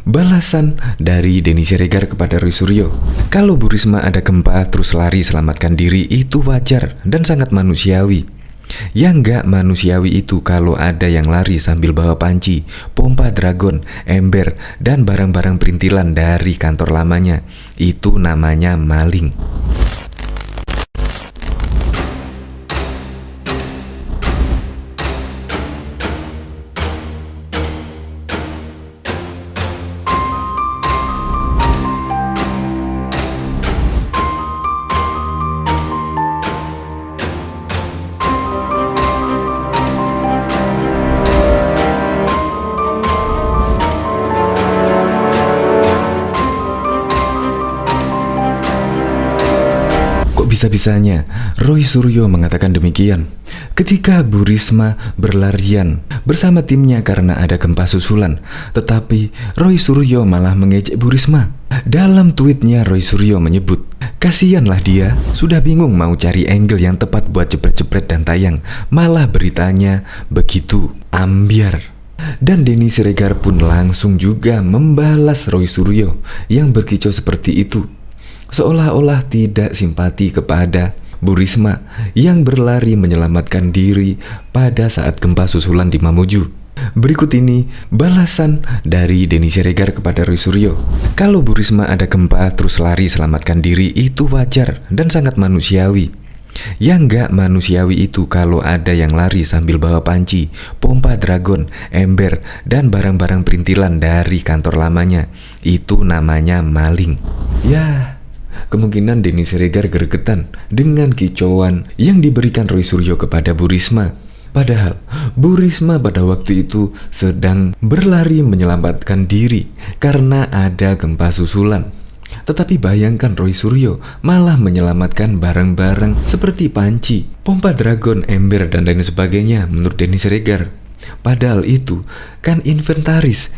Balasan dari Denny Siregar kepada Roy Suryo. Kalau Bu Risma ada gempa terus lari selamatkan diri itu wajar dan sangat manusiawi. Yang nggak manusiawi itu kalau ada yang lari sambil bawa panci, pompa dragon, ember, dan barang-barang perintilan dari kantor lamanya. Itu namanya maling. Bisa-bisanya Roy Suryo mengatakan demikian ketika Bu Risma berlarian bersama timnya karena ada gempa susulan. Tetapi Roy Suryo malah mengejek Bu Risma. Dalam tweetnya Roy Suryo menyebut, kasihanlah dia, sudah bingung mau cari angle yang tepat buat jepret-jepret dan tayang, malah beritanya begitu ambiar. Dan Denny Siregar pun langsung juga membalas Roy Suryo yang berkicau seperti itu, seolah-olah tidak simpati kepada Bu Risma yang berlari menyelamatkan diri pada saat gempa susulan di Mamuju. Berikut ini balasan dari Denny Siregar kepada Roy Suryo. Kalau Bu Risma ada gempa terus lari selamatkan diri itu wajar dan sangat manusiawi. Yang nggak manusiawi itu kalau ada yang lari sambil bawa panci, pompa dragon, ember, dan barang-barang perintilan dari kantor lamanya. Itu namanya maling. Ya, kemungkinan Denny Siregar gregetan dengan kicauan yang diberikan Roy Suryo kepada Bu Risma. Padahal Bu Risma pada waktu itu sedang berlari menyelamatkan diri karena ada gempa susulan. Tetapi bayangkan Roy Suryo malah menyelamatkan barang-barang seperti panci, pompa dragon, ember, dan lain sebagainya menurut Denny Siregar. Padahal itu kan inventaris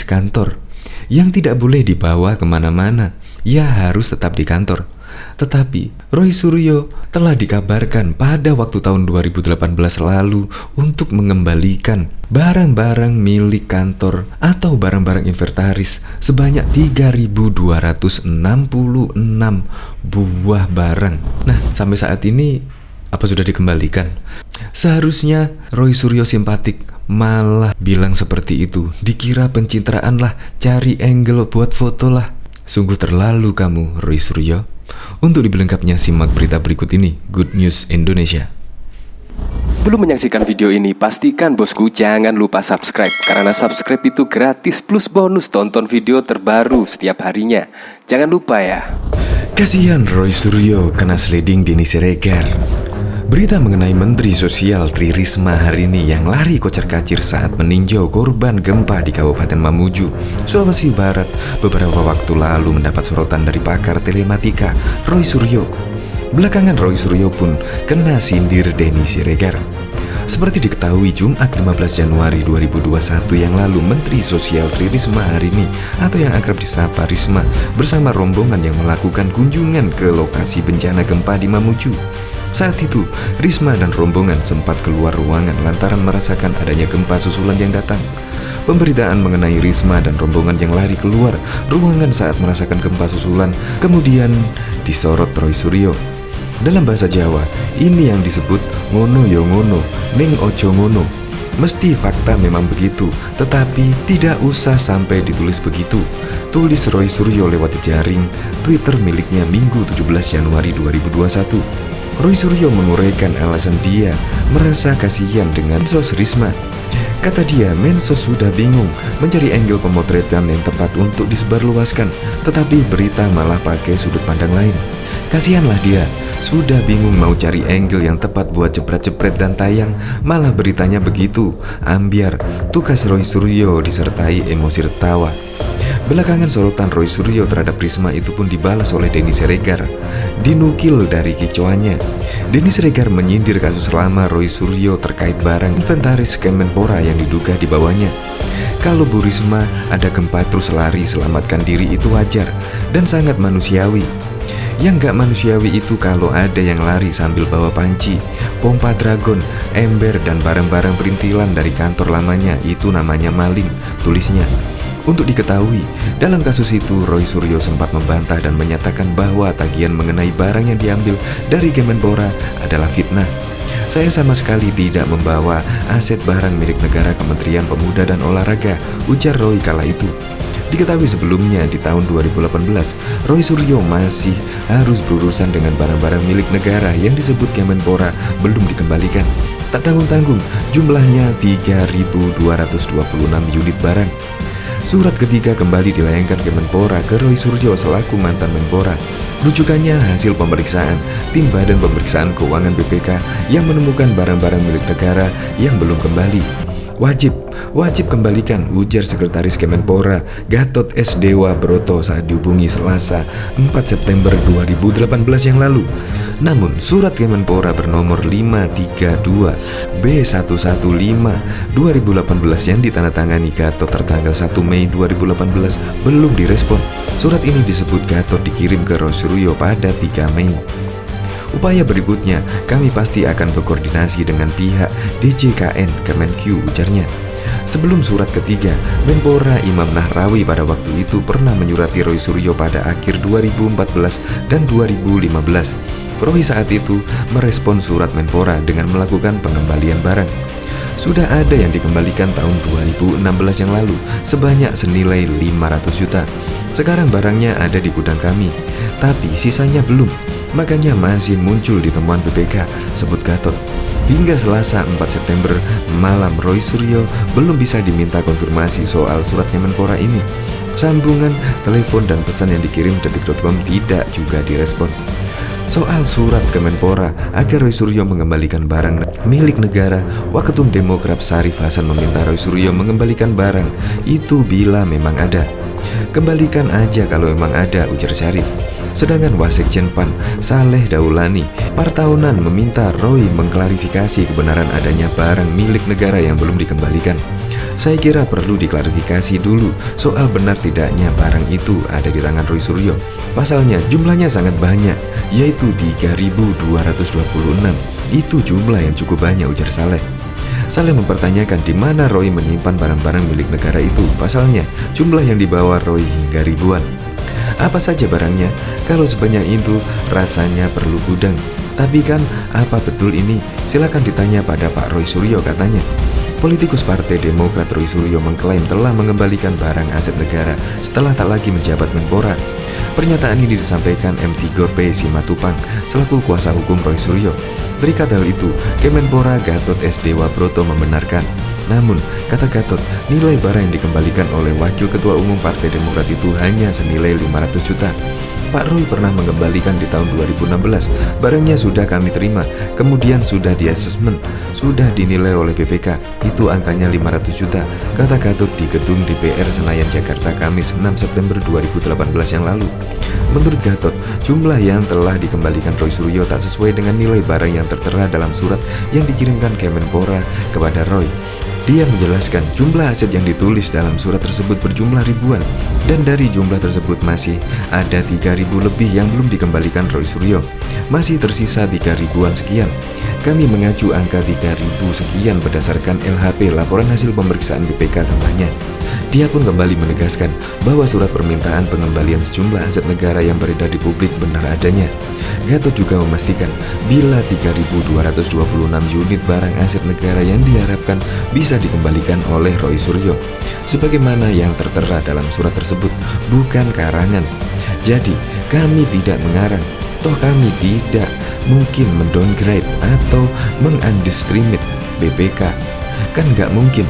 kantor yang tidak boleh dibawa kemana-mana, ya harus tetap di kantor. Tetapi Roy Suryo telah dikabarkan pada waktu tahun 2018 lalu untuk mengembalikan barang-barang milik kantor atau barang-barang inventaris sebanyak 3.266 buah barang. Nah, sampai saat ini apa sudah dikembalikan? Seharusnya Roy Suryo simpatik, malah bilang seperti itu. Dikira pencitraan lah, cari angle buat foto lah. Sungguh terlalu kamu, Roy Suryo. Untuk lebih lengkapnya simak berita berikut ini. Good News Indonesia. Belum menyaksikan video ini, pastikan bosku jangan lupa subscribe. Karena subscribe itu gratis plus bonus tonton video terbaru setiap harinya. Jangan lupa ya. Kasihan Roy Suryo kena sliding Denny Siregar. Berita mengenai Menteri Sosial Tri Risma hari ini yang lari kocar-kacir saat meninjau korban gempa di Kabupaten Mamuju, Sulawesi Barat beberapa waktu lalu mendapat sorotan dari pakar telematika Roy Suryo. Belakangan Roy Suryo pun kena sindir Denny Siregar. Seperti diketahui Jumat 15 Januari 2021 yang lalu, Menteri Sosial Tri Risma hari ini atau yang akrab disapa Risma bersama rombongan yang melakukan kunjungan ke lokasi bencana gempa di Mamuju. Saat itu, Risma dan rombongan sempat keluar ruangan lantaran merasakan adanya gempa susulan yang datang. Pemberitaan mengenai Risma dan rombongan yang lari keluar ruangan saat merasakan gempa susulan kemudian disorot Roy Suryo. Dalam bahasa Jawa, ini yang disebut ngono yo ngono, ning ojo ngono. Mesti fakta memang begitu, tetapi tidak usah sampai ditulis begitu, tulis Roy Suryo lewat jejaring Twitter miliknya Minggu 17 Januari 2021. Roy Suryo menguraikan alasan dia merasa kasihan dengan Mensos Risma. Kata dia, Mensos sudah bingung mencari angle pemotretan yang tepat untuk disebarluaskan, tetapi berita malah pakai sudut pandang lain. Kasihanlah dia, sudah bingung mau cari angle yang tepat buat jepret-jepret dan tayang, malah beritanya begitu ambiar, tukas Roy Suryo disertai emosi tertawa. Belakangan sorotan Roy Suryo terhadap Risma itu pun dibalas oleh Denny Siregar. Dinukil dari kicauannya, Denny Siregar menyindir kasus lama Roy Suryo terkait barang inventaris Kemenpora yang diduga dibawanya. Kalau Bu Risma ada gempa terus lari selamatkan diri itu wajar dan sangat manusiawi. Yang gak manusiawi itu kalau ada yang lari sambil bawa panci, pompa dragon, ember, dan barang-barang perintilan dari kantor lamanya. Itu namanya maling, tulisnya. Untuk diketahui, dalam kasus itu Roy Suryo sempat membantah dan menyatakan bahwa tagihan mengenai barang yang diambil dari Kemenpora adalah fitnah. Saya sama sekali tidak membawa aset barang milik negara Kementerian Pemuda dan Olahraga, ujar Roy kala itu. Diketahui sebelumnya di tahun 2018, Roy Suryo masih harus berurusan dengan barang-barang milik negara yang disebut Kemenpora belum dikembalikan. Tak tanggung-tanggung, jumlahnya 3.226 unit barang. Surat ketiga kembali dilayangkan Kemenpora ke Roy Suryo selaku mantan Menpora. Rujukannya hasil pemeriksaan tim Badan Pemeriksaan Keuangan BPK yang menemukan barang-barang milik negara yang belum kembali. Wajib kembalikan, ujar Sekretaris Kemenpora Gatot S. Dewa Broto saat dihubungi Selasa 4 September 2018 yang lalu. Namun, surat Kemenpora bernomor 532 B115 2018 yang ditandatangani Gatot tertanggal 1 Mei 2018 belum direspon. Surat ini disebut Gatot dikirim ke Roy Suryo pada 3 Mei. Upaya berikutnya, kami pasti akan berkoordinasi dengan pihak DJKN Kemenq, ujarnya. Sebelum surat ketiga, Menpora Imam Nahrawi pada waktu itu pernah menyurati Roy Suryo pada akhir 2014 dan 2015. Roy saat itu merespon surat Menpora dengan melakukan pengembalian barang. Sudah ada yang dikembalikan tahun 2016 yang lalu sebanyak senilai 500 juta. Sekarang barangnya ada di gudang kami, tapi sisanya belum. Makanya masih muncul di temuan BPK, sebut Gatot. Hingga Selasa 4 September malam, Roy Suryo belum bisa diminta konfirmasi soal surat Kemenpora ini. Sambungan telepon dan pesan yang dikirim detik.com tidak juga direspon. Soal surat Kemenpora agar Roy Suryo mengembalikan barang milik negara, Waketum Demokrat Syarif Hasan meminta Roy Suryo mengembalikan barang itu bila memang ada. Kembalikan aja kalau memang ada, ujar Syarif. Sedangkan Wasekjen PAN Saleh Daulani Partaunan meminta Roy mengklarifikasi kebenaran adanya barang milik negara yang belum dikembalikan. Saya kira perlu diklarifikasi dulu soal benar tidaknya barang itu ada di tangan Roy Suryo. Pasalnya jumlahnya sangat banyak, yaitu 3.226. Itu jumlah yang cukup banyak, ujar Saleh. Saleh mempertanyakan di mana Roy menyimpan barang-barang milik negara itu. Pasalnya jumlah yang dibawa Roy hingga ribuan. Apa saja barangnya? Kalau sebanyak itu rasanya perlu gudang. Tapi kan apa betul ini? Silakan ditanya pada Pak Roy Suryo, katanya. Politikus Partai Demokrat Roy Suryo mengklaim telah mengembalikan barang aset negara setelah tak lagi menjabat Menpora. Pernyataan ini disampaikan M. Tigor P. Simatupang selaku kuasa hukum Roy Suryo. Terikat hal itu, Kemenpora Gatot S. Dewa Broto membenarkan. Namun, kata Gatot, nilai barang yang dikembalikan oleh Wakil Ketua Umum Partai Demokrat itu hanya senilai 500 juta. Pak Roy pernah mengembalikan di tahun 2016. Barangnya sudah kami terima, kemudian sudah di-asesmen, sudah dinilai oleh BPK. Itu angkanya 500 juta, kata Gatot di gedung DPR Senayan, Jakarta, Kamis 6 September 2018 yang lalu. Menurut Gatot, jumlah yang telah dikembalikan Roy Suryo tak sesuai dengan nilai barang yang tertera dalam surat yang dikirimkan Kemenpora kepada Roy. Dia menjelaskan jumlah aset yang ditulis dalam surat tersebut berjumlah ribuan, dan dari jumlah tersebut masih ada 3.000 lebih yang belum dikembalikan Roy Suryo. Masih tersisa 3.000-an sekian. Kami mengacu angka 3.000 sekian berdasarkan LHP, laporan hasil pemeriksaan BPK, tambahnya. Dia pun kembali menegaskan bahwa surat permintaan pengembalian sejumlah aset negara yang beredar di publik benar adanya. Gatot juga memastikan bila 3.226 unit barang aset negara yang diharapkan bisa dikembalikan oleh Roy Suryo sebagaimana yang tertera dalam surat tersebut, bukan karangan. Jadi kami tidak mengarang, toh kami tidak mungkin mendowngrade atau mengundeestimate BPK. Kan nggak mungkin,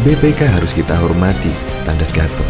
BPK harus kita hormati, tandas Gatot.